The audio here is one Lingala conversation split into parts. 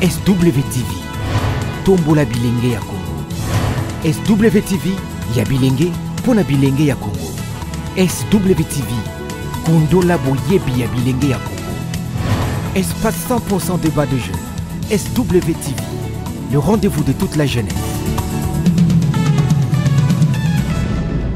SWTV, Tombola Bilenge ya Congo. SWTV, ya Bilenge, Pona Bilenge ya Congo. SWTV, Kondola Boyebi ya Bilenge ya Congo. Espace 100% débat de jeunes. SWTV, le rendez-vous de toute la jeunesse.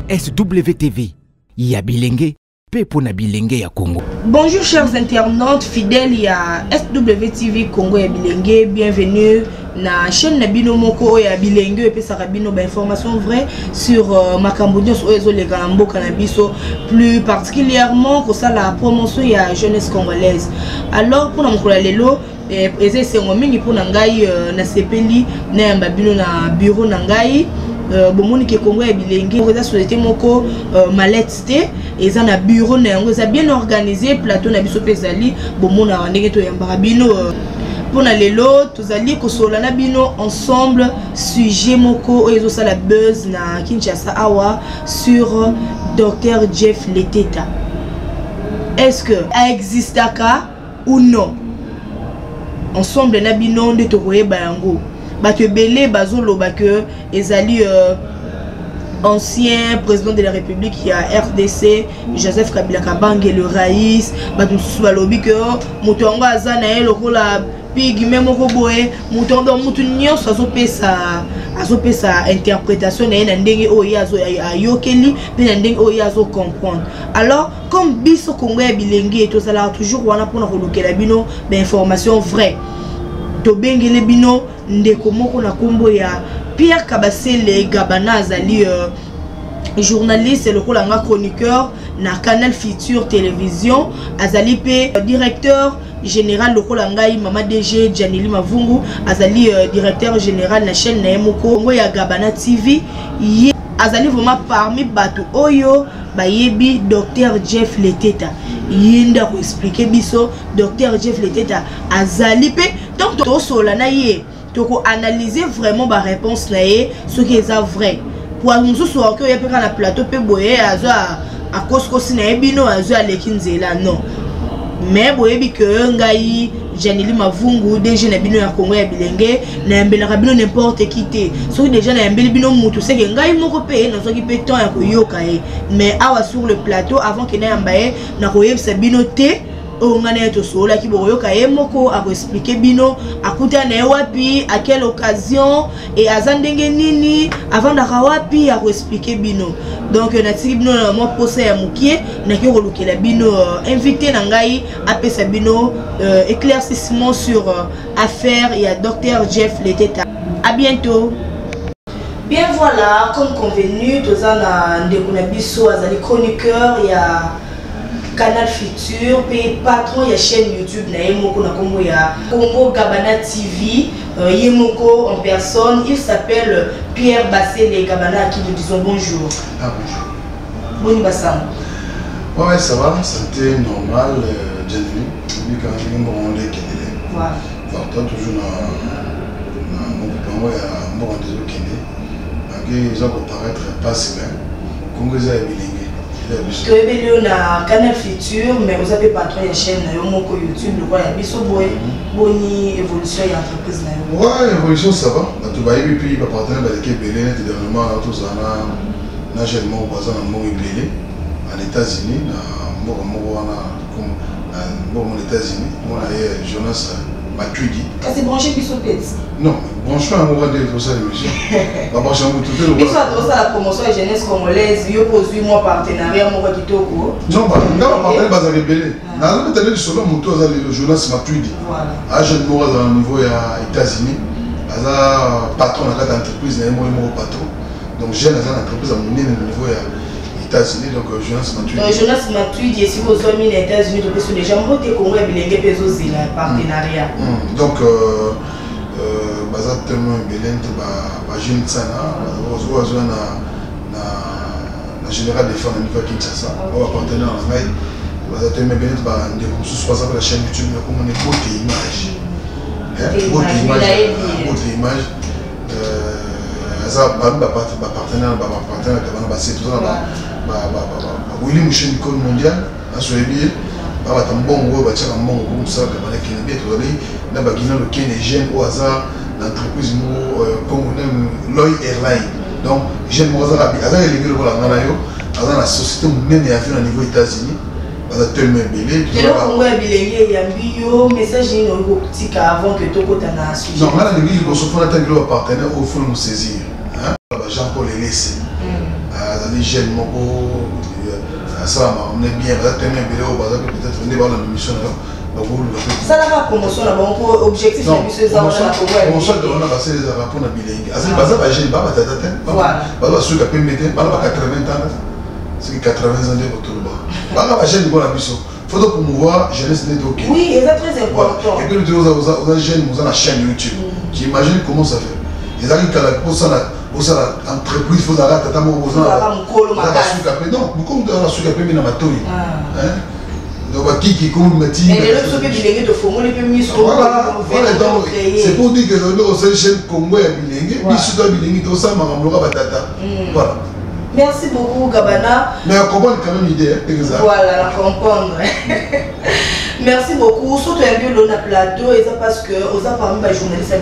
SWTV, ya Bilenge, Pepona Bilenge ya Congo. Bonjour chers internautes fidèles à SWTV Congo ya Bilenge, bienvenue na chaîne Nabino Moko ya Bilenge et puis Sarabino ba information vraie sur Makambodio sur Ezo les Galambo Cannabiso, plus particulièrement pour ça la promotion ya jeunesse congolaise. Alors pour na lelo eze sengo mingi pour nangai na sepeli na mbabino na bureau nangai bomoni ke Congo ya Bilenge pour société moko malette et na bureau na yango ça bien organisé plateau na biso pezali bomona ndenge to yambara bino pour na lelo tozali ko solana bino ensemble sujet moko ezo sala buzz na Kinshasa awa sur Dr Jeff Leteta. Est-ce que existe ka ou non? Ensemble na bino nde to koyeba yango bato belé bazolo ba que ezali ancien président de la République qui a RDC Joseph Kabila Kabange le Raïs bato sous balobi que moto ngo azana e lokola pigi même ko boye moto ndo mutu nyonso azopesa interprétation na ndenge oyo ayokeli pe na ndenge oyo azo comprendre. Alors comme biso Congo ya Bilenge to sala toujours wana pona ko lokela bino ba information vraie to bengele bino ndeko moko na kombo ya Pierre Kabasele Gabana azali journaliste le kolanga chroniqueur na Canal Futur Télévision azali pe directeur général le kolanga mama DG Janili Mavungu azali directeur général na chaîne na Moko ya Gabana TV azali vraiment parmi bato oyo bayebi Dr Jeff Leteta yinda ko expliquer biso Dr Jeff Leteta azali pe donc to solana ye to analyser vraiment ba réponse na ye ce qui est vrai pour nous so que y a pe na plateau pe boye azo a koskosi na ebino azo alekinzela non mais boyebi que ngai Janili Mavungu DG na bino ya Congo ya Bilenge na mbela bino n'importe qui te so déjà na mbeli bino mutu c'est que ngai moko pe na so ki pe temps ya koyoka mais awa sur le plateau avant que na mbaye na koyebisa bino te on a été solo qui boyoka moko a expliquer bino akuta na wapi à quelle occasion et azandenge nini avant da wapi a expliquer bino donc na tiki bino na mo poser ya mukie na ki rolukela bino invité na ngai apesa bino éclaircissement sur affaire et à Dr Jeff Leteta. À bientôt. Bien voilà, comme convenu tozana ndeko na biso azali chroniqueur ya Canal Futur, puis patron de la chaîne YouTube na Yemoko na Congo ya Congo Gabana TV, Yemoko en personne, il s'appelle Pierre Bassele Gabana à qui nous disons bonjour. Ah bonjour. Boni Bassam. Ouais ça va, santé normale, bienvenue. Puis quand je viens pour monter Kennedy. Voilà. Toi toujours na mon papa ya mon rendez-vous Kennedy. Ils ont paraître pas si bien. Congo za Bilenge. Tu es venu na Canal Futur, mais vous avez pas trop de chaîne na Yomoko YouTube, le quoi ya biso boy, boni évolution et entreprise na yo. Ouais, évolution ça va. Na tout baïbi puis ba partenaire ba l'équipe belé dernièrement tout ça na jeune mon voisin na mon belé en États-Unis na moko wana comme bon aux États-Unis, moi là Jonas Matuidi. C'est branché biso pets. Non, branchement à moi de ça l'émission. Ba branché tout le monde. Ça doit la promotion de jeunesse congolaise, yo pose moi partenariat moi kitoko. Non, ba partenaire ba za rebelle. Na zo tele solo moto za Jonas Matuidi. Voilà. À jeune moi au niveau ya États-Unis, aza patron na cadre d'entreprise na moi patron. Donc jeune dans entreprise à mon niveau ya États-Unis, donc Jonas Matuidi. Donc Jonas Matuidi, si vous avez mis les États-Unis, donc c'est déjà moi qui Congo et Bilenge peso zila partenariat. Donc baza tellement Bilenge ba jeune sana, ozo na général des femmes au niveau Kinshasa, on va partenaire en mail. Baza tellement Bilenge ba ndé sous par exemple la chaîne YouTube comme on est beauté image. Beauté image. Ça ba partenaire ba c'est tout ça. Willy Mouchen École mondiale, à Soébi, ba ta mbongo ba tchaka mbongo comme ça ka ba ki na bien to ali na ba gina le ken jeune au hasard l'entreprise mo comme Loy Airline donc jeune mo hasard abi azan ele ngelo la ngana yo azan la société même ya fait au niveau États-Unis bazan tellement belé et donc on va bilingue ya bio message ni au petit avant que to kota na sujet non ngana ngi ko so fona tangelo partenaire au fond nous saisir hein ba Jean-Paul Elesse azan jeune moko ça on est bien bazan tellement belé au bazan peut-être venir voir la mission là. Ça la promotion là bon objectif de monsieur ça on a promotion de on a passé les rapports na bilingue assez baza ba jeune ba tata voilà ba su ka permettre ba 80 ans c'est 80 ans de retour ba ba jeune bon la mission faut promouvoir jeunesse net OK oui c'est très important et puis nous aux jeunes nous la chaîne YouTube qui imagine comment ça fait ils arrivent à la pour ça entreprise faut la tata mo besoin non beaucoup de la su ka permettre na matoi hein donc qui comme métier et les autres bilingues de former les premiers c'est pour dire que nous sommes chaîne Congo et bilingue puis surtout bilingue tout ça maramloka batata voilà merci beaucoup Gabana mais on comprend quand même l'idée exact voilà la comprendre merci beaucoup surtout un peu le plateau et ça parce que aux parmi les journalistes de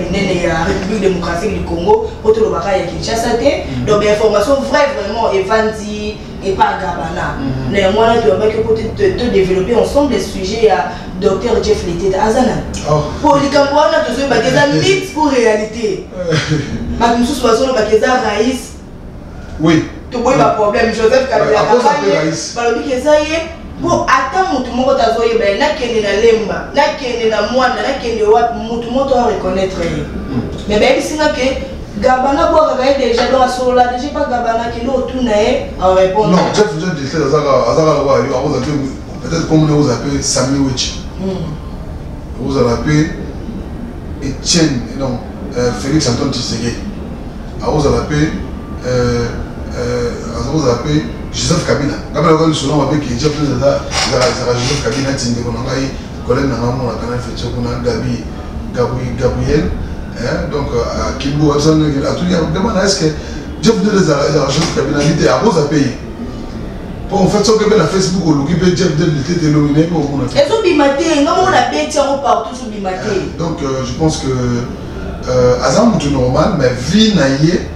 la République démocratique du Congo pour tout le Baka et Kinshasa donc l'information vraiment est vendue et pas Gabana néanmoins tu vas te développer ensemble les sujets à Dr Jeff Lété Azana pour les campagnes tu sais bah des mythes pour réalité ma nous sommes sur le Raïs oui tu vois pas problème Joseph Kabila balobi keza ye bon ata mutu moko tazoye ba nakende na lemba nakende na mwana nakende wapi mutu moto a reconnaître mais ben singa que Gabana boka ga déjà dans sola déjà pas Gabana qui no tout na en répondre non Jeff dit ça azaka wa yo akoza peut-être comme nous appelle Sami Wechi vous appelez Etienne non Félix Antoine Tshisekedi vous appelez vous appelez Joseph Kabila. Kabila quand nous sommes avec Jeff Joseph Kabila tinde ko ngai collègue na ngamo na kana fait ko na Gabriel donc à Kimbo Absan à tout dire demande est-ce que Jeff Joseph Kabila dit à vous payer pour en fait ça que la Facebook ou l'occuper Jeff de l'été de l'omine pour mon affaire. Et so bimaté ngamo na beti en partout so bimaté. Donc je pense que azam tout normal mais vie naïe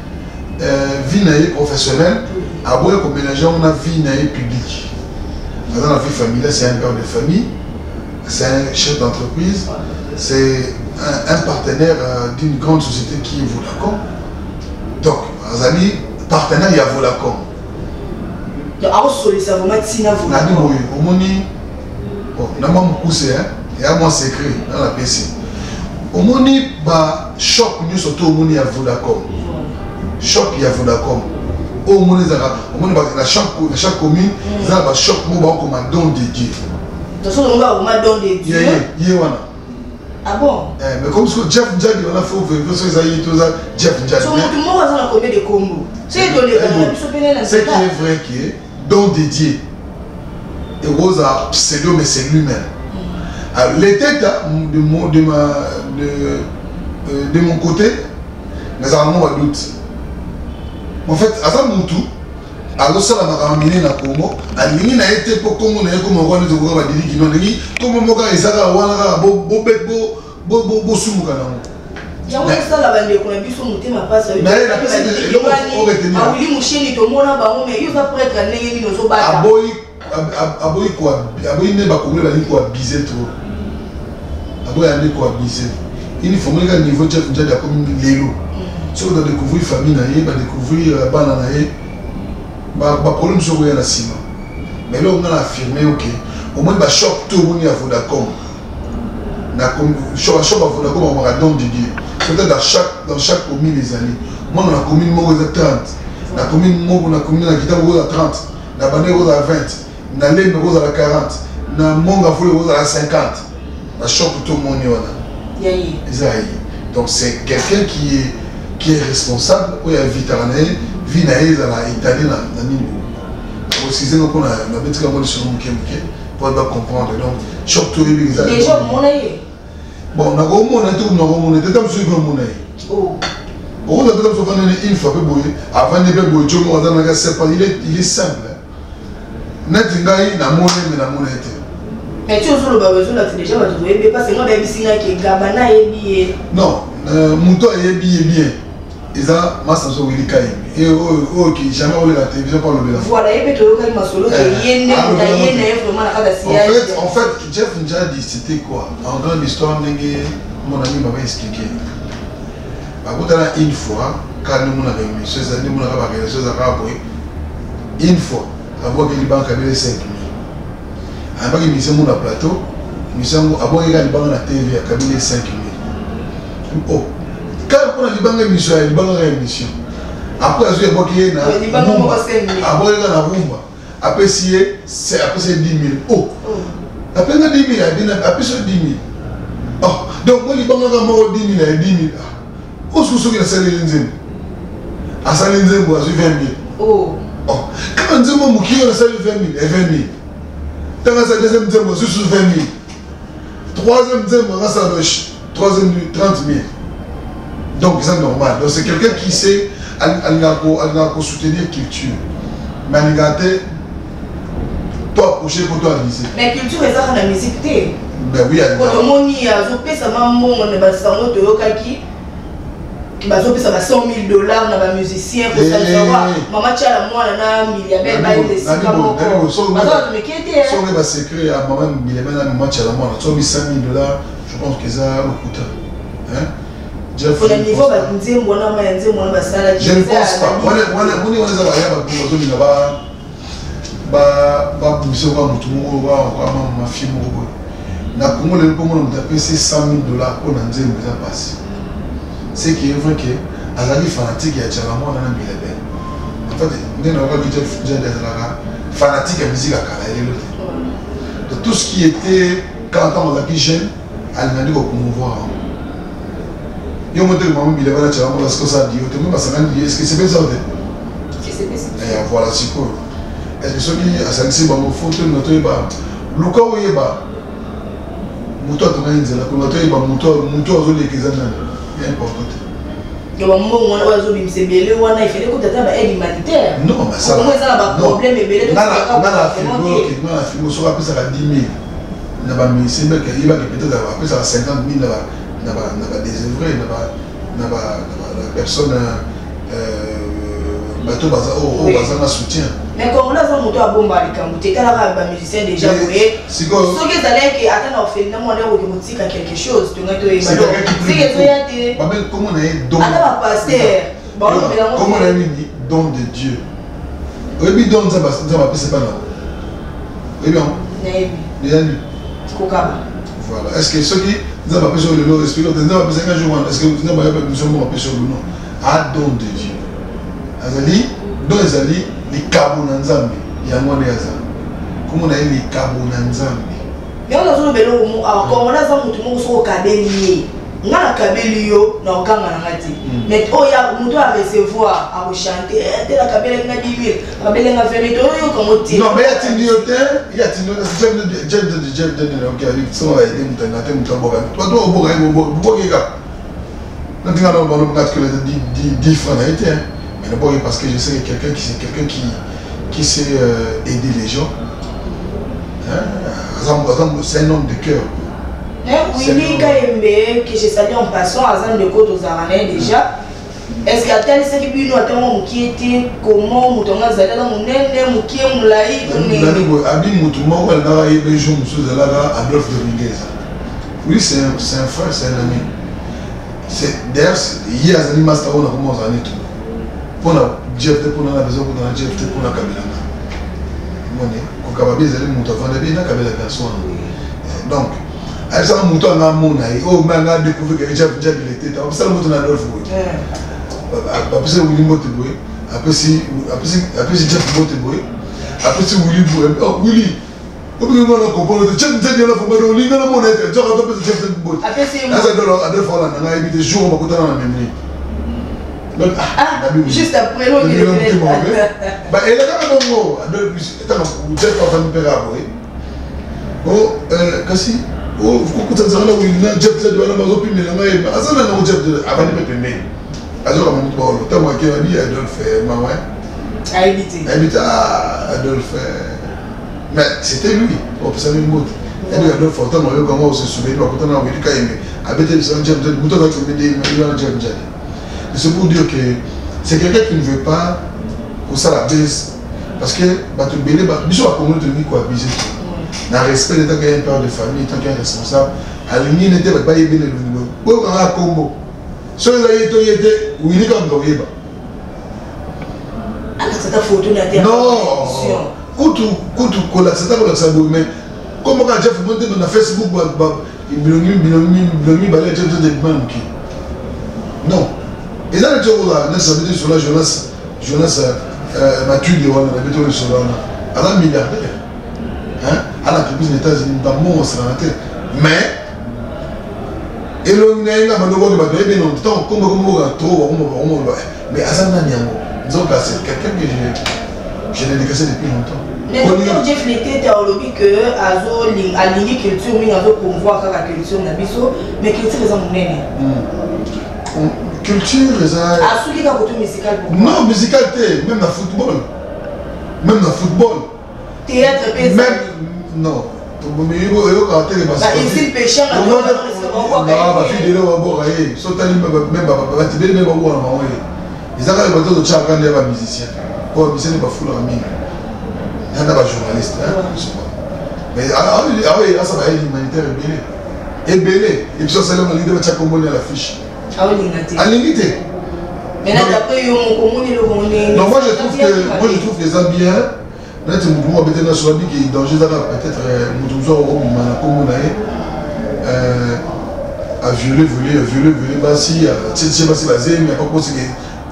professionnelle à boire comme ménager on a vie naïe publique dans la vie familiale c'est un père de famille c'est un chef d'entreprise c'est un partenaire d'une grande société qui est Vodacom donc les amis partenaire il y a Vodacom donc à vous ça vraiment tina Vodacom au moni bon n'a pas beaucoup c'est et à moi c'est écrit dans la PC au moni bah choc nous surtout au moni à Vodacom choc il y a Vodacom au moins dans chaque commune ça va choc moi comme un don de Dieu donc on va au don de Dieu ah bon mais comme ce que Jeff Njadi on a fait au ça tout ça Jeff Njadi tout le monde va combien de combos c'est donné c'est qui est vrai qui est don de Dieu et Rosa pseudo mais c'est lui-même l'état de mon côté mais à un doute en fait à ça Moutou alors ça la maramine na Congo alingi na été pour Congo na comme on de ko ba dili kino ngi comme mo ka isaka wana bo sumuka na mo yango ça la bande ko na biso mutema passe mais na pesa o retenir ah oui musheni to mona ba mo mais yo va prêtre ndenge ni zo bata aboyi ne ba Congo ba ni ko abiser trop aboyi ane ko abiser il faut que niveau chef déjà comme lelo si on doit découvrir famille naïe va découvrir bana naïe ba problème sur rien la ciment mais là on a affirmé ok au moins ba choc tout le monde à Vodacom na comme choc à Vodacom on va don de Dieu peut-être dans chaque commune les années moi on a commune moi 30 la commune moi on a commune na Kitabo 30 na Bandé 20 na Lembe 40 na Monga Foule 50 ba choc tout le monde y a donc c'est quelqu'un qui est responsable ou il y a Vitarané Vinaïs à la Italie dans Nino aussi c'est qu'on a bête comme sur mon pour comprendre donc choc tout les déjà monnaie bon on a au monde tout on a au monde dedans sur le monnaie oh on a dedans sur une fois peu boyer avant de peu boyer tu vois dans c'est pas il est simple net ngai na monnaie mais na monnaie Mais tu as besoin de déjà, parce que moi, je suis qui Gabana et billet. Non, Mouton est bien. Et ça, moi, ça me semble qu'il y a ok, jamais on la télévision par le bénin. Voilà, il y a peut-être un solo qui est né, en fait, Jeff Nja dit c'était quoi? En grande histoire, mon ami m'avait expliqué. Une fois, quand nous avons mis ce ça, nous avons fait choses à une fois, avant que les banques avaient 5 000. Avant que nous avons un plateau, nous avons abonné les banques à la TV à 5 000. Oh, quand on a les banques émission, les banques émission. Après, je vais aboyer na aboyer na rumba. Après c'est 10 000. Oh, après 10 000, après 10 000. Oh, donc moi les banques ont 10 000, 10 000. Où est-ce que c'est les Nzembo? À ça les Nzembo, c'est 20 000. Oh. Oh. Quand Nzembo Mouki, on a ça 20 000, et 20 000. Quand on a ça deuxième Nzembo, c'est 20 000. Troisième Nzembo, on a ça 30 000. Donc c'est normal. Donc c'est quelqu'un qui sait soutenir la culture. Mais il a toi approcher pour toi viser. Mais culture est dans la musique. Ben oui, quand on y a ça maman on est basant de Okaki. Ça va 100 000 $, on a un musicien pour ça savoir. Maman tcha la moi na milliardaire bail de Singapore. Mais qui était sur le secret à maman milliardaire maman tcha la moi na 5 000 $, je pense que ça au coûte. Hein? Pour le niveau ba Nzembo na ma Nzembo na basala je ne pense pas. On est à ba monsieur va mutu mo va ma fille mo. Na Congo le Congo on a payé 100 000 $ pour Nzembo ça passe. C'est qui est vrai que Azali fanatique ya Tchalamon na Bilebe. En fait, nous n'avons pas dit que fanatique à musique à Kalaïle. De tout ce qui était quand on a dit jeune, elle m'a dit qu'on promouvoir. Il y a un moment où Bilebe na Tchalamon parce que ça dit, est-ce que c'est bien ça? Voilà, c'est quoi? Est-ce que ceux qui ont dit que photo notre ba Luka Oyeba Muto Tunainze la Muto Oyeba Muto Azoli Kizana. C'est important. Non, mais ça va. Problème on a film sur après ça va 10 000. On va mais il va peut-être après ça va 50 000 on va désœuvrer on va la personne bateau bazar soutien. Mais comme on a un moto à bomba tu es un musicien déjà voué. Ce que ça allait que attends on fait non on est au musique à quelque chose tu as toi c'est quelqu'un qui comment on est don comment on a mis don de Dieu. Oui don ça va c'est pas là. Oui bien. Voilà. Est-ce que ceux qui nous avons sur le lot esprit nous avons besoin d'un jour est-ce que nous avons besoin de sur le nom à don de Dieu. Azali don Azali les cabos dans Zambie, il y a moins de hasard. Comment on a les cabos dans Zambie? Mais on a toujours besoin de alors comme on a ça, tout le monde soit cabellier. On a la cabellio, on a un gang à ngati. Mais oh ya, on doit recevoir à chanter. T'es la cabelle n'a 10 000, la cabelle n'a fait mais toi yo comme tu. Non mais il y a Jeff de ok avec ça va aider mon temps, mon temps. Toi toi au bout gars. Non tu n'as pas le gars que les 10 francs a été. Mais d'abord parce que je sais que quelqu'un qui sait aider les gens. C'est un homme de cœur. Oui, Kaembe, que je salue en passant à Zan de Côte aux Aranais déjà. Est-ce qu'il y a tel ce qui nous attend qui était comment Moutonga Zala dans mon nez, Mouki Moulaï, Abi Moutouma, elle a eu des jours, Adolphe Dominguez. Oui, c'est un frère, c'est un ami. D'ailleurs, hier, à Master, on a commencé à tout. Pour la Jeff, pour la besoin pour la Jeff, pour la Kabila. Quand Kababi est allé Moutouma, il a Kabila personne. Donc, elle s'est monté en amont, oh, mais on a découvert que Jeff il était. Après ça, le mot on a Adolphe. Après ça, Willy Moteboy. Après si Jeff Moteboy. Après si Willy Boy. Oh, Willy. Comment on a compris que Jeff Moteboy a fait un peu de monnaie. Tu as rappelé Jeff Moteboy. Après si Adolphe Holland, on a évité des jours, on va compter dans la mémoire. Juste après l'autre, il est bah, elle a quand même un mot. Jeff a fait un peu de raboué. Oh, Kassi. Oh, vous avez dit que Jeff de la maison puis mais là ça n'a pas Jeff de avant de me payer. Alors on dit bon, tant moi qui a dit Adolphe maman. Habite Adolphe. Mais c'était lui, observez le mot. Il y a des photos, comment on se souvient, quand on a envoyé c'est pour dire que c'est quelqu'un qui ne veut pas pour ça la baisse. Parce que, tu belé, bisous à comment te dit quoi, bisous. Dans le respect de tant qu'il y a un père de famille, tant qu'il y a un responsable, à l'union n'était pas y bien le niveau. Pour un combo. Ceux là, il était, où il est comme dans le bas. Alors, c'est ta photo d'intérêt. Non! Quand c'est ta photo, mais comment quand Jeff monte dans Facebook, il balai Jeff de Banque. Non. Et là, tu vois, là, ça veut dire sur la Jonas Mathieu de Wana, la béton sur la. À la milliardaire. Hein? À l'entreprise des États-Unis, dans mon terre. Mais, et le Nanga, Manogo, bien longtemps, comme trop, mais à ça, disons que c'est quelqu'un que j'ai dédicacé depuis longtemps. Mais docteur Jeff Lété, tu as oublié que à ligne culture, mais on veut voir la culture, mais culture, c'est un culture, c'est un. Ah, celui qui a côté musical. Non, musical, même dans le football. Même dans le football. Théâtre, même. Non. Mais il y a ici, le péché, on a non, ma fille de l'eau, on va même ils ont le bateau de Tchakan, il y a un musicien. Pour un musicien, il n'y a pas fou la mine. Il y a un journaliste. Mais ça va être humanitaire et belé. Et puis ça, c'est l'homme qui a combiné à l'affiche. À limité. Mais là, d'après, non, moi je trouve que ça bien. Là, tu me dis que sur la vie qui est danger, peut-être à violer, si c'est basé, mais pas possible.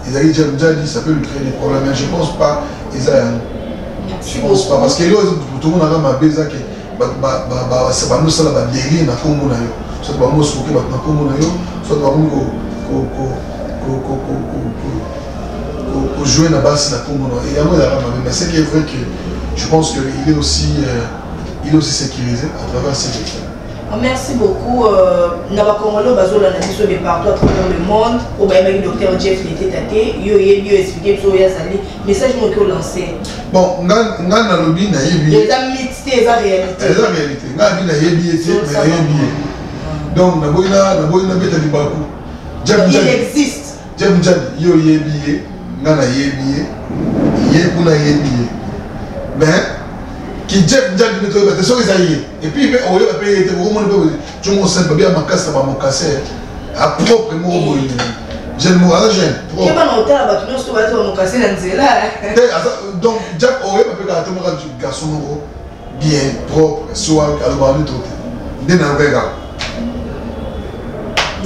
Ils avaient déjà dit ça peut lui créer des problèmes, mais je ne pense pas. Je ne pense pas. Parce que tout le monde a ma bêta qui c'est pas nous ça la dérive na Congo na yo. Soit pas moi souke na Congo na yo, soit pas moi ko jouer na base na Congo na. Et moi mais c'est qui est vrai que je pense qu'il est aussi sécurisé à travers ces élections. Merci beaucoup. Naba Congolo bazola na biso de partout à travers le monde. Au baïma docteur Jeff Lété Tate, yo expliqué so ya sali message mo ko lancer. Bon, na lobi na yebi. Les amitiés eza réalité. Eza réalité. Na bi na yebi ete mais yebi. Donc na boina beta di baku. Il existe. Jeff Jadi yo yebi nga na yebi ye kuna yebi. Mais qui Jeff Jadi ne trouve pas ça et puis on va payer te vraiment tu me sens pas bien ma casse ça va mon casser à propre mot jeune mot à jeune qui va noter là tu nous va mon casser dans zela donc Jeff on va pas tout mon garçon bien propre soit alors tout de na vega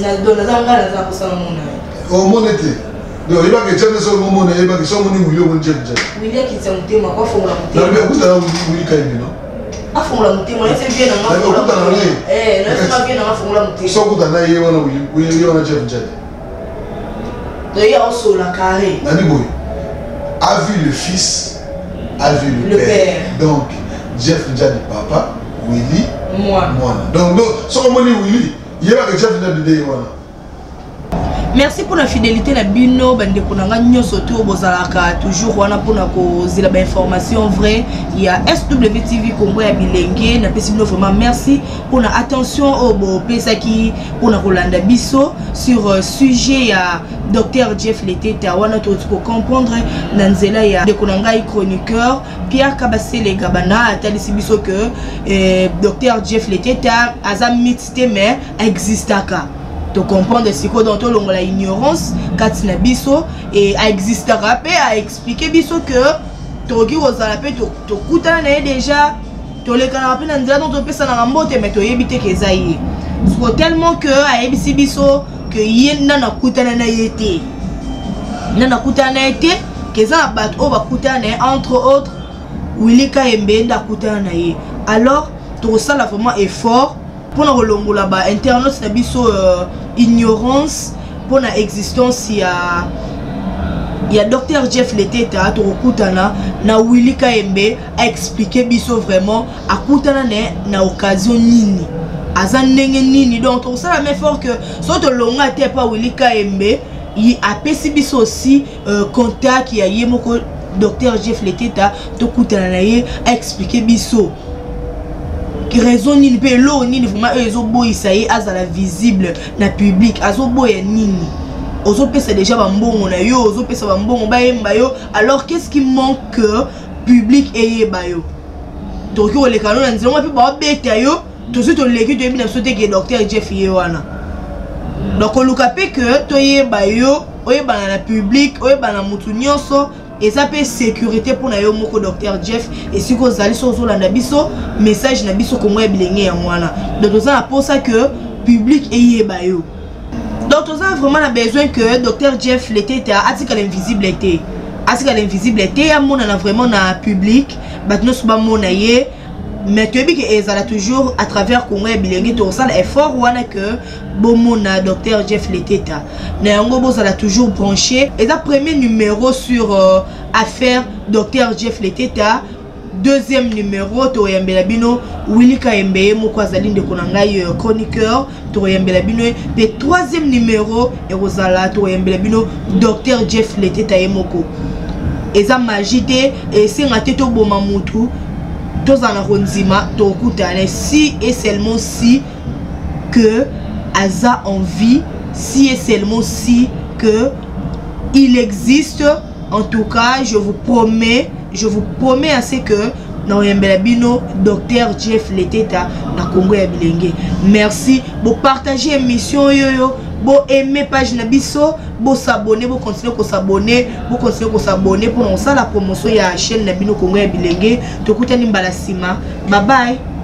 na dona zanga za kusana mona au monete donc il va que Jeff ne soit mon monnaie il va que son monnaie William Jeff William qui s'est monté ma quoi fond la monter non mais écoute là William Kaimi non a fongula mutema ese bien na ngafungula na bien na ngafungula mutema so kutana yeye wana wana Jeff Jadi donc il y a aussi la carré nani boy a vu le fils a vu le père donc Jeff Jadi papa Willy moi donc so comme Willy il y a que Jeff Jadi de wana. Merci pour la fidélité na bino bande konanga nyoso to bozalaka toujours wana pona ko zila ba information vrai il y a SWTV Congo ya bilenge na pesi bino vraiment merci pour la attention au bo pesaki pona kolanda biso sur sujet ya docteur Jeff Lété wana to ko comprendre na nzela ya de konanga chroniqueur Pierre Kabasele Gabana atalisi biso que docteur Jeff Lété aza mixte mais existaka de comprendre ce que dans tout la ignorance katina biso et a existera pe a expliquer biso que toki rozala pe to kutana na déjà to le kana pe na ndela to pesa na mbote mais to yebite ke zaye so tellement que a yebisi biso que yenda na kutana na yete na kutana na yete ke za bat o ba kutana entre autres Willy Kaembe nda kutana na ye alors to ça vraiment effort pour nous relongola ba internautes na biso ignorance pour la existence il y a docteur Jeff Lété to kutana na Willy Kaembe a expliqué biso vraiment a kutana na occasion nini aza ndenge nini donc on ça la même fort que soto longa te pas Willy Kaembe il a pesi biso aussi contact il y a yemoko docteur Jeff Lété to kutana na ye a expliqué biso raison nini pe lo nini vraiment ezo boyisa ye azala visible na public azo boya nini ozo pesa déjà ba mbongo na yo ozo pesa ba mbongo ba yemba yo alors qu'est-ce qui manque que public eyeba yo donc on les canons nzelo moi pe ba beta yo to se to leki to yebi na sote ke docteur Jeff ye wana donc on luka pe que to yeba yo oyeba na public oyeba na mutu nyonso et ça peut sécurité pour na yo moko docteur Jeff et si ko zali so landa biso message na biso ko moya bilenge ya mwana donc ça pour ça que public eyeba yo donc ça vraiment a besoin que docteur Jeff l'été article invisible était ya mona na vraiment na public batno suba mona ye mais tu que ezala toujours à travers Congo et bilenge to ça effort wana que bon mona docteur Jeff l'été na yango bozala toujours branché et ça premier numéro sur affaire docteur Jeff l'été deuxième numéro to yambela bino Willy Kaembe moko azali ndeko na ngai chroniqueur to yambela bino et troisième numéro et rozala to yambela bino docteur Jeff l'été moko eza magité et singa te to boma mutu tozana ronzima to kutane si et seulement si que aza en vie si et seulement si que il existe. En tout cas je vous promets à ce que dans Yembelabino docteur Jeff Leteta na Congo ya bilenge. Merci pour partager émission yoyo, pour aimer page na biso, pour s'abonner, pour continuer à s'abonner, pour nous ça la promotion ya chaîne na bino Congo ya bilenge. Tokutani mbala sima. Bye bye.